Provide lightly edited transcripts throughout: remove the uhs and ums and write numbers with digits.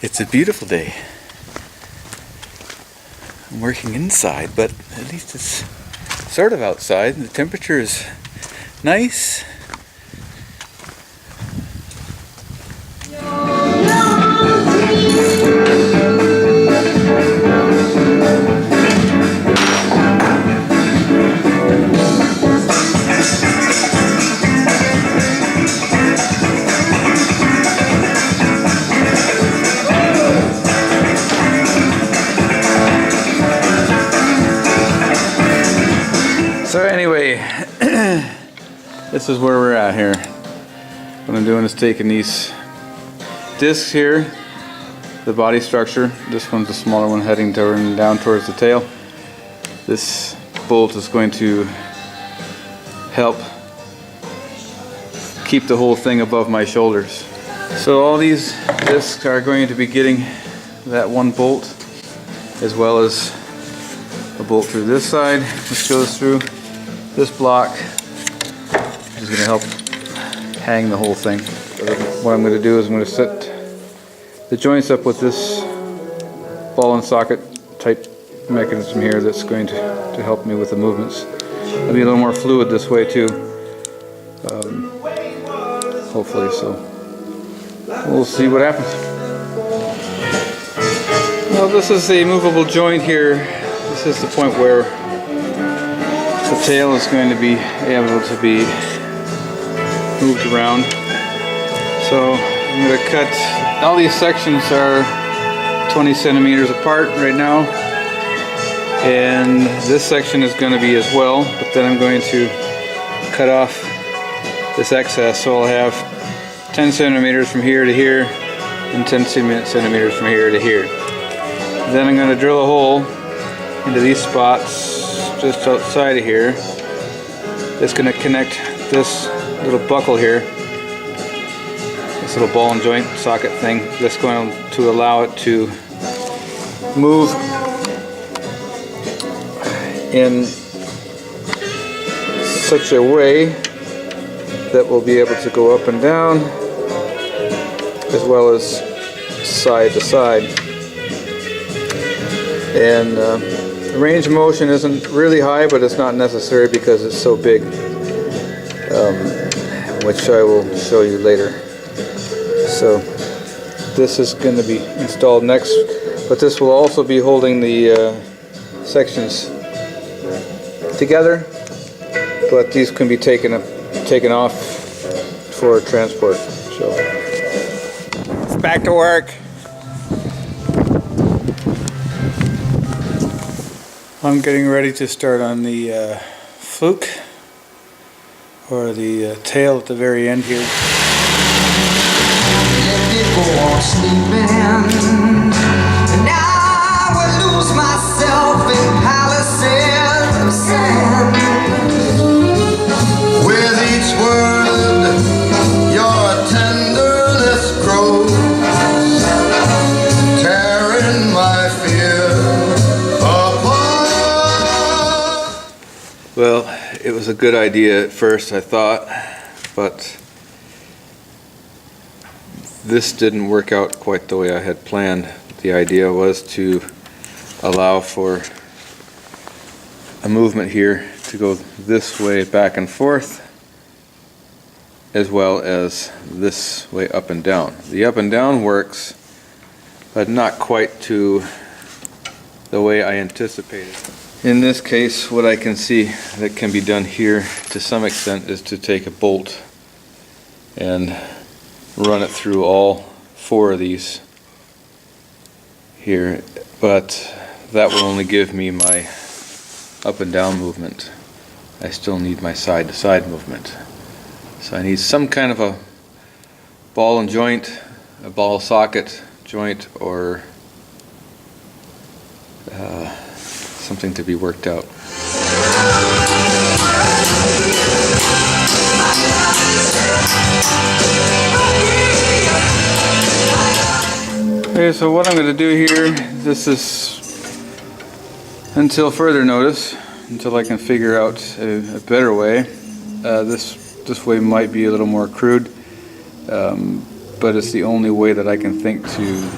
It's a beautiful day. I'm working inside, but at least it's sort of outside. The temperature is nice. So anyway, this is where we're at here. What I'm doing is taking these discs here, the body structure. This one's the smaller one heading down towards the tail. This bolt is going to help keep the whole thing above my shoulders. So all these discs are going to be getting that one bolt, as well as a bolt through this side, which goes through this block, which is going to help hang the whole thing. What I'm going to do is I'm going to set the joints up with this ball and socket type mechanism here that's going to help me with the movements. It'll be a little more fluid this way too, hopefully, so we'll see what happens. Well, this is a movable joint here. This is the point where the tail is going to be able to be moved around. So I'm going to cut, all these sections are 20 centimeters apart right now, and this section is going to be as well, but then I'm going to cut off this excess, so I'll have 10 centimeters from here to here and 10 centimeters from here to here. Then I'm going to drill a hole into these spots just outside of here. It's going to connect this little buckle here, this little ball and joint socket thing, that's going to allow it to move in such a way that we'll be able to go up and down as well as side to side. And the range of motion isn't really high, but it's not necessary because it's so big, which I will show you later. So this is going to be installed next, but this will also be holding the sections together, but these can be taken off for transport. So it's back to work. I'm getting ready to start on the fluke, or the tail at the very end here. Let me go on sleeping, and I will lose myself in palaces of sand. With each word, your tenderness grows, tearing my fear apart. Well, it was a good idea at first, I thought, but this didn't work out quite the way I had planned. The idea was to allow for a movement here to go this way back and forth, as well as this way up and down. The up and down works, but not quite to the way I anticipated. In this case, what I can see that can be done here to some extent is to take a bolt and run it through all four of these here, but that will only give me my up and down movement. I still need my side to side movement. So I need some kind of a ball and joint, a ball socket joint, or something to be worked out. Okay, so what I'm going to do here, this is until further notice, until I can figure out a better way. This way might be a little more crude, but it's the only way that I can think to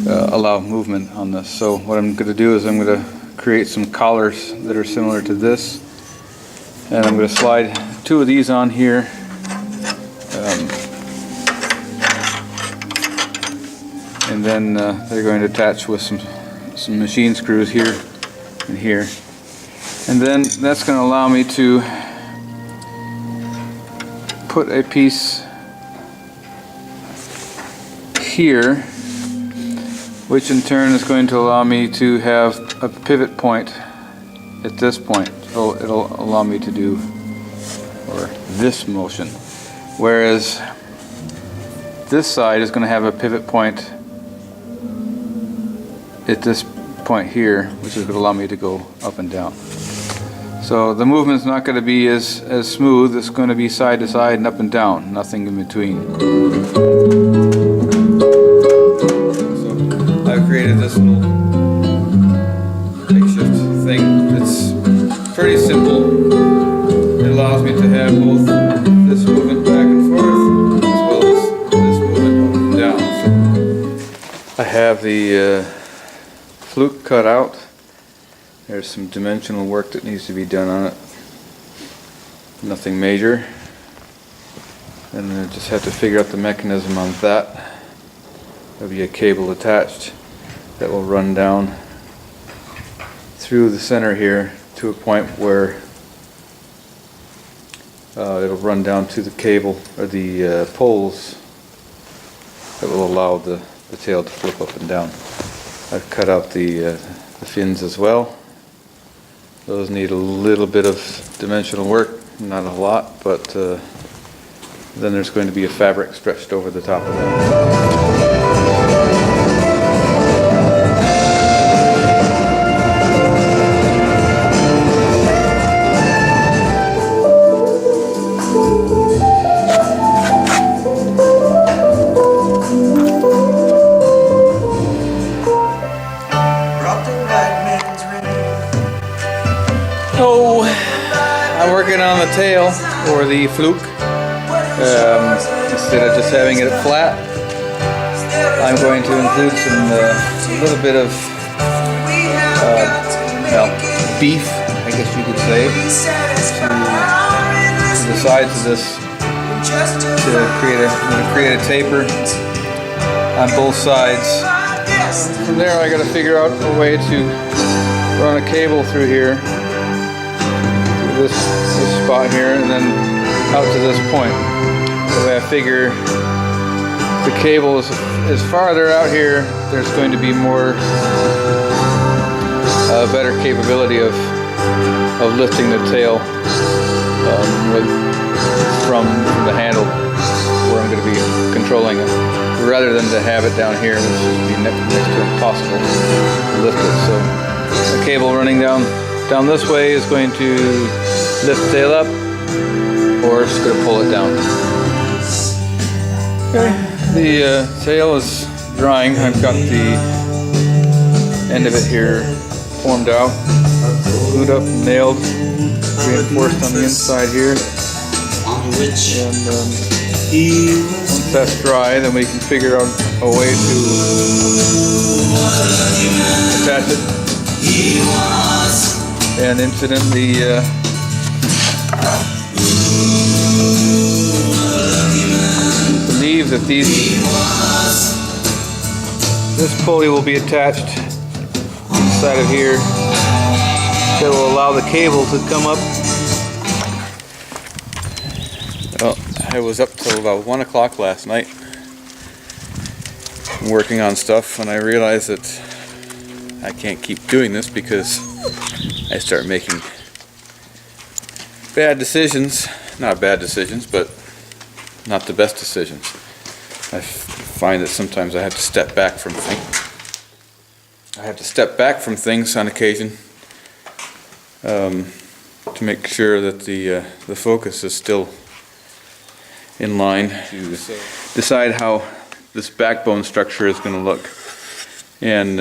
allow movement on this. So what I'm going to do is I'm going to create some collars that are similar to this, and I'm going to slide 2 of these on here. And then they're going to attach with some machine screws here and here. And then that's going to allow me to put a piece here, which in turn is going to allow me to have a pivot point at this point. So it'll allow me to do this motion. Whereas this side is going to have a pivot point at this point here, which is going to allow me to go up and down. So the movement's not going to be as smooth. It's going to be side to side and up and down, nothing in between. So I've created this little makeshift thing that's pretty simple. It allows me to have both this movement back and forth as well as this movement up and down. So I have the fluke cut out. There's some dimensional work that needs to be done on it. Nothing major. And then I just have to figure out the mechanism on that. There'll be a cable attached that will run down through the center here to a point where it'll run down to the cable or the poles that will allow the tail to flip up and down. I've cut out the fins as well. Those need a little bit of dimensional work, not a lot, but then there's going to be a fabric stretched over the top of that. So I'm working on the tail or the fluke. Instead of just having it flat, I'm going to include some a little bit of beef, I guess you could say, to the sides of this to create a taper on both sides. From there, I got to figure out a way to run a cable through here. This spot here and then out to this point. The way I figure the cable is farther out here, there's going to be more better capability of lifting the tail from the handle where I'm going to be controlling it, rather than to have it down here, which would be next to impossible to lift it. So the cable running down this way is going to lift the tail up, or it's going to pull it down. Okay, the tail is drying. I've got the end of it here formed out, glued up, nailed, reinforced on the inside here. And once that's dry, then we can figure out a way to attach it. And incidentally, believe that this pulley will be attached inside of here that will allow the cable to come up. Well, I was up till about 1 o'clock last night working on stuff, and I realized that I can't keep doing this because I start making bad decisions. Not bad decisions, but not the best decisions. I find that sometimes I have to step back from things. I have to step back from things on occasion to make sure that the focus is still in line, to decide how this backbone structure is going to look. And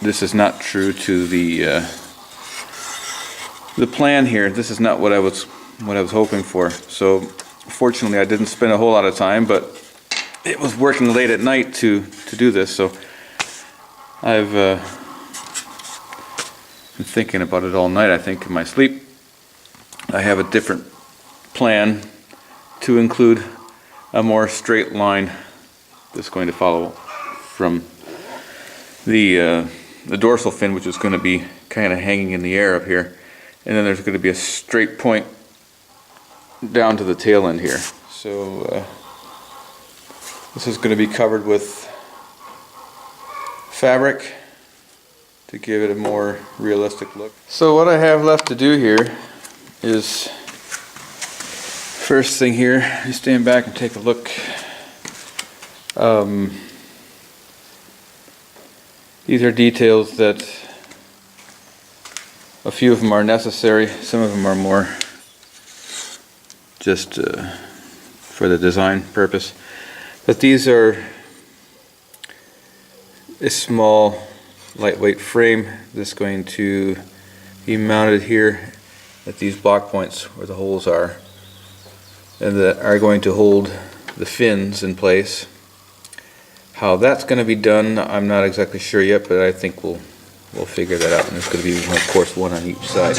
this is not true to the plan here. This is not what I was hoping for. So fortunately, I didn't spend a whole lot of time, but it was working late at night to do this, so I've been thinking about it all night, I think, in my sleep. I have a different plan to include a more straight line that's going to follow from the dorsal fin, which is going to be kind of hanging in the air up here, and then there's going to be a straight point down to the tail end here. So this is going to be covered with fabric to give it a more realistic look. So what I have left to do here is, first thing here, you stand back and take a look. These are details that a few of them are necessary, some of them are more just for the design purpose. But these are a small lightweight frame that's going to be mounted here at these block points where the holes are, and that are going to hold the fins in place. How that's going to be done, I'm not exactly sure yet, but I think we'll figure that out. And there's going to be, of course, one on each side.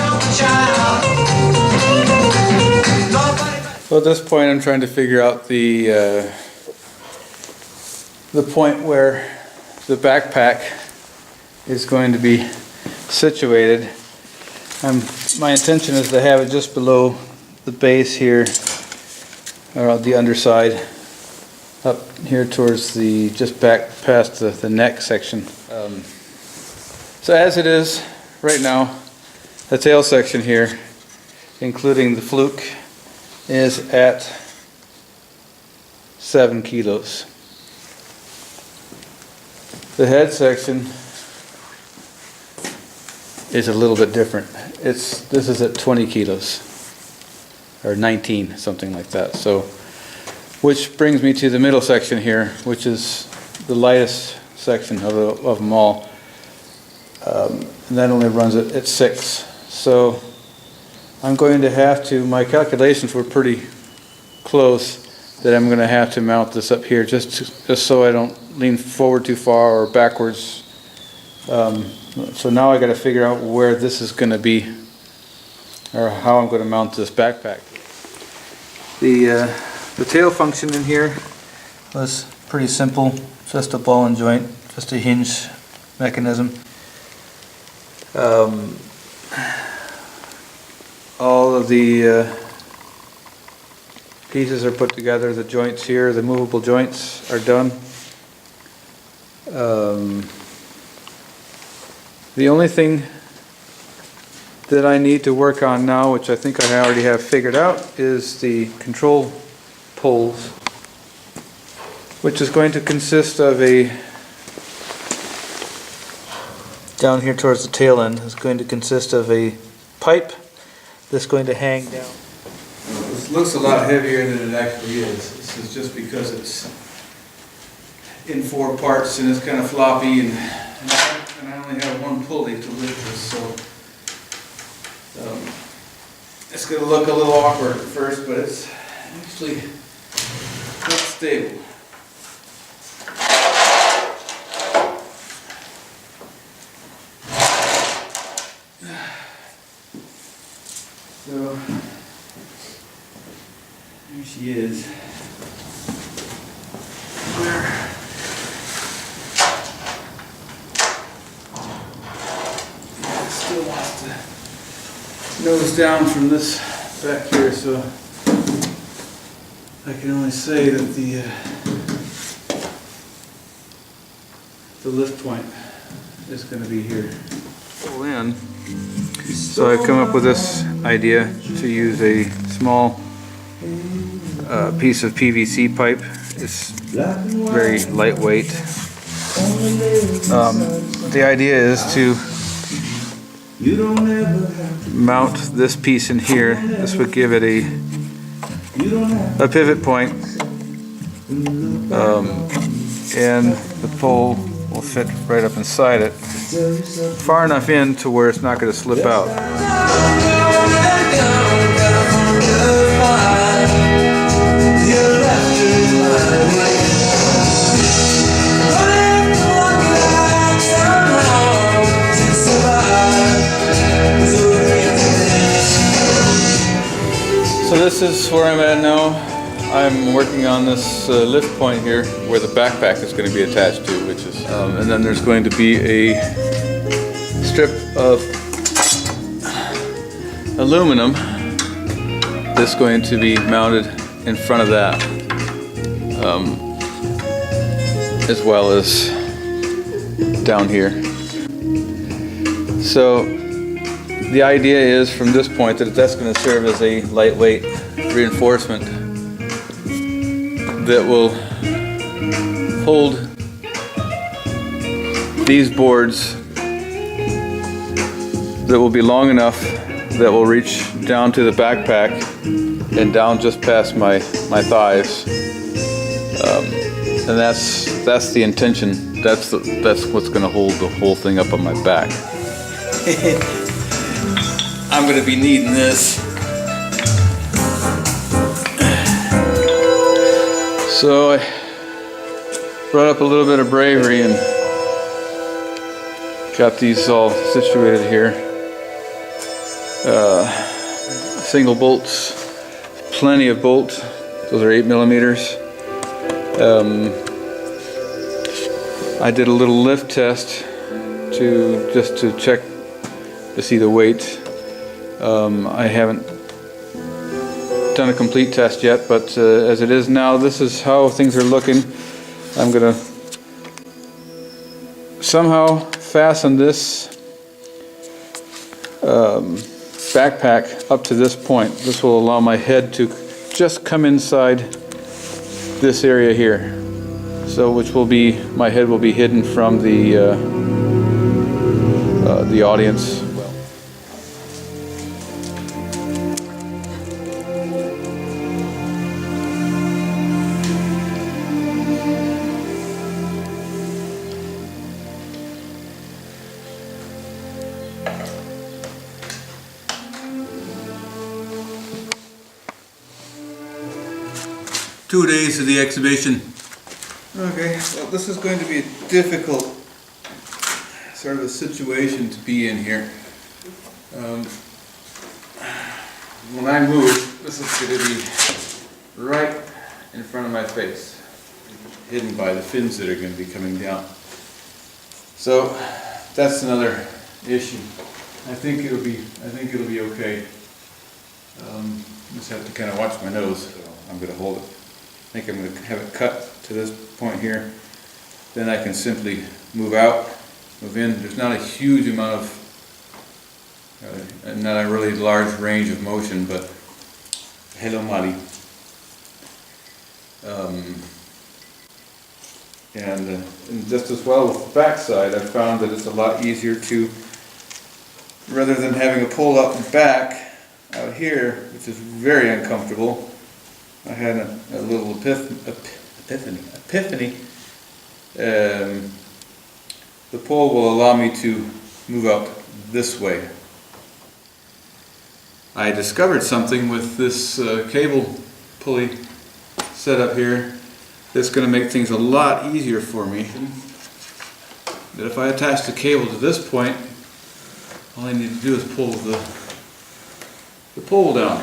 So at this point, I'm trying to figure out the point where the backpack is going to be situated. My intention is to have it just below the base here, or the underside, up here towards the, just back past the neck section. So as it is right now, the tail section here, including the fluke, is at 7 kilos. The head section is a little bit different. This is at 20 kilos, or 19, something like that. So, which brings me to the middle section here, which is the lightest section of them all. And that only runs at 6. So I'm going to have to, my calculations were pretty close, that I'm going to have to mount this up here just so I don't lean forward too far or backwards. So now I got to figure out where this is going to be, or how I'm going to mount this backpack. The tail function in here was pretty simple, just a ball and joint, just a hinge mechanism. All of the pieces are put together, the joints here, the movable joints are done. The only thing that I need to work on now, which I think I already have figured out, is the control poles, which is going to consist of down here towards the tail end, is going to consist of a pipe that's going to hang down. This looks a lot heavier than it actually is. This is just because it's in 4 parts and it's kind of floppy, and I only have one pulley to lift this, so it's going to look a little awkward at first, but it's actually not stable. So here she is. Still wants to nose down from this back here, so I can only say that the lift point is going to be here. Pull in. So I've come up with this idea to use a small piece of PVC pipe. It's very lightweight. The idea is to mount this piece in here. This would give it a pivot point, and the pole will fit right up inside it, far enough in to where it's not going to slip out. So this is where I'm at now. I'm working on this lift point here where the backpack is going to be attached to, which is, and then there's going to be a strip of aluminum that's going to be mounted in front of that, as well as down here. So the idea is from this point that that's going to serve as a lightweight reinforcement that will hold these boards that will be long enough that will reach down to the backpack and down just past my thighs, and that's the intention. That's what's going to hold the whole thing up on my back. I'm going to be needing this. So I brought up a little bit of bravery and got these all situated here. Single bolts, plenty of bolts. Those are 8 millimeters. I did a little lift test just to check to see the weight. I haven't done a complete test yet, but as it is now, this is how things are looking. I'm gonna somehow fasten this backpack up to this point. This will allow my head to just come inside this area here. So which will be, my head will be hidden from the audience. Two days of the exhibition. Okay, well this is going to be a difficult sort of a situation to be in here. When I move, this is going to be right in front of my face, hidden by the fins that are going to be coming down. So that's another issue. I think it'll be okay. Just have to kind of watch my nose. So I'm going to hold it. I think I'm going to have it cut to this point here. Then I can simply move out, move in. There's not a huge amount of, not a really large range of motion, but hello, Mari. And just as well with the back side, I found that it's a lot easier to, rather than having a pull out the back out here, which is very uncomfortable. I had a little epiphany. The pole will allow me to move up this way. I discovered something with this cable pulley set up here that's going to make things a lot easier for me. That if I attach the cable to this point, all I need to do is pull the pole down.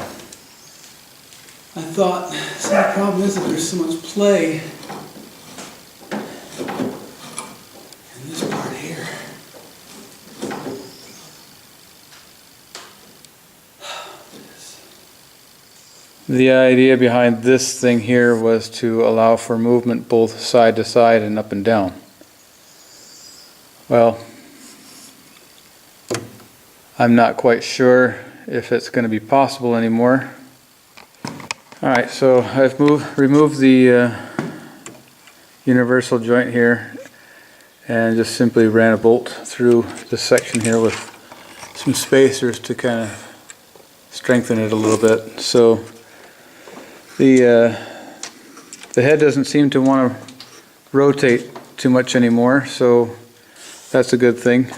I thought, so the problem is that there's so much play in this part here. The idea behind this thing here was to allow for movement both side to side and up and down. Well, I'm not quite sure if it's going to be possible anymore. Alright, so I've removed the universal joint here and just simply ran a bolt through this section here with some spacers to kind of strengthen it a little bit. So the head doesn't seem to want to rotate too much anymore, so that's a good thing.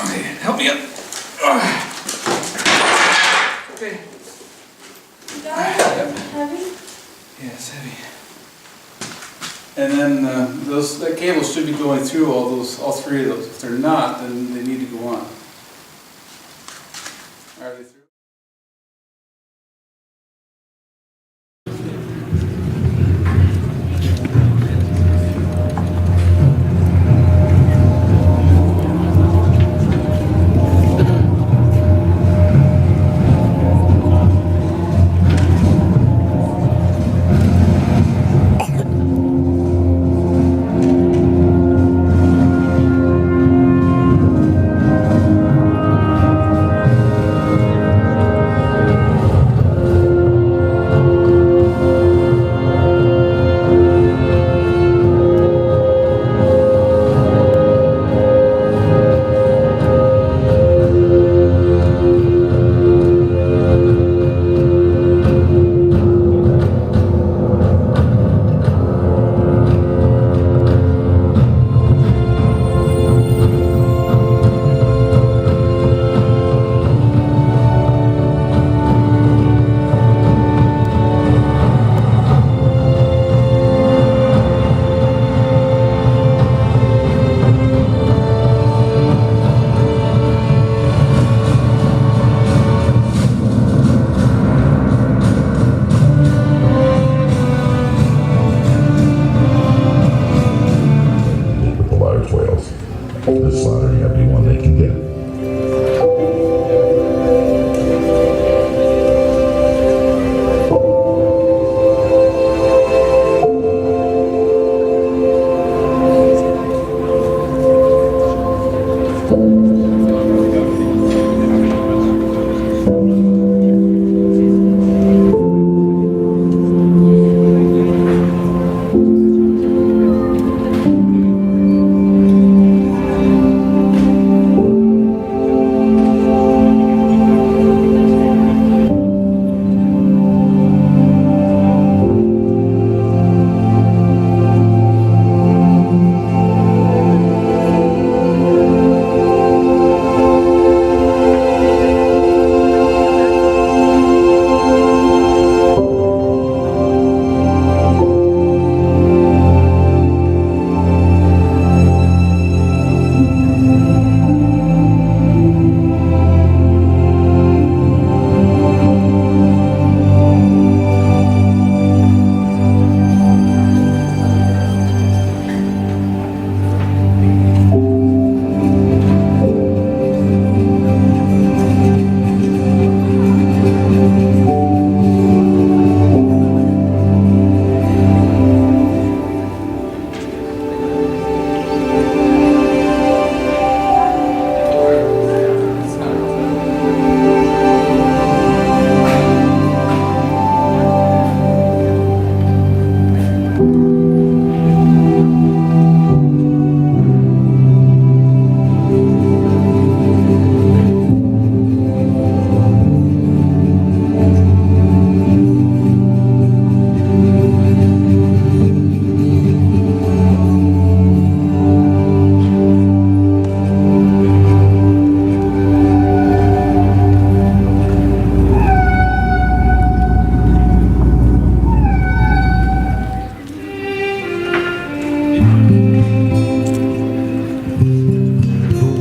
Okay, help me up. Okay. Heavy? Yeah, it's heavy. And then that cable should be going through all three of those. If they're not, then they need to go on. Are they through? This slaughter every one they can get.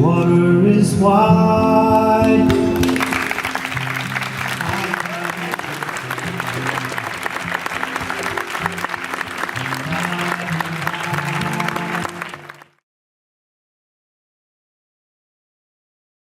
Water is wide.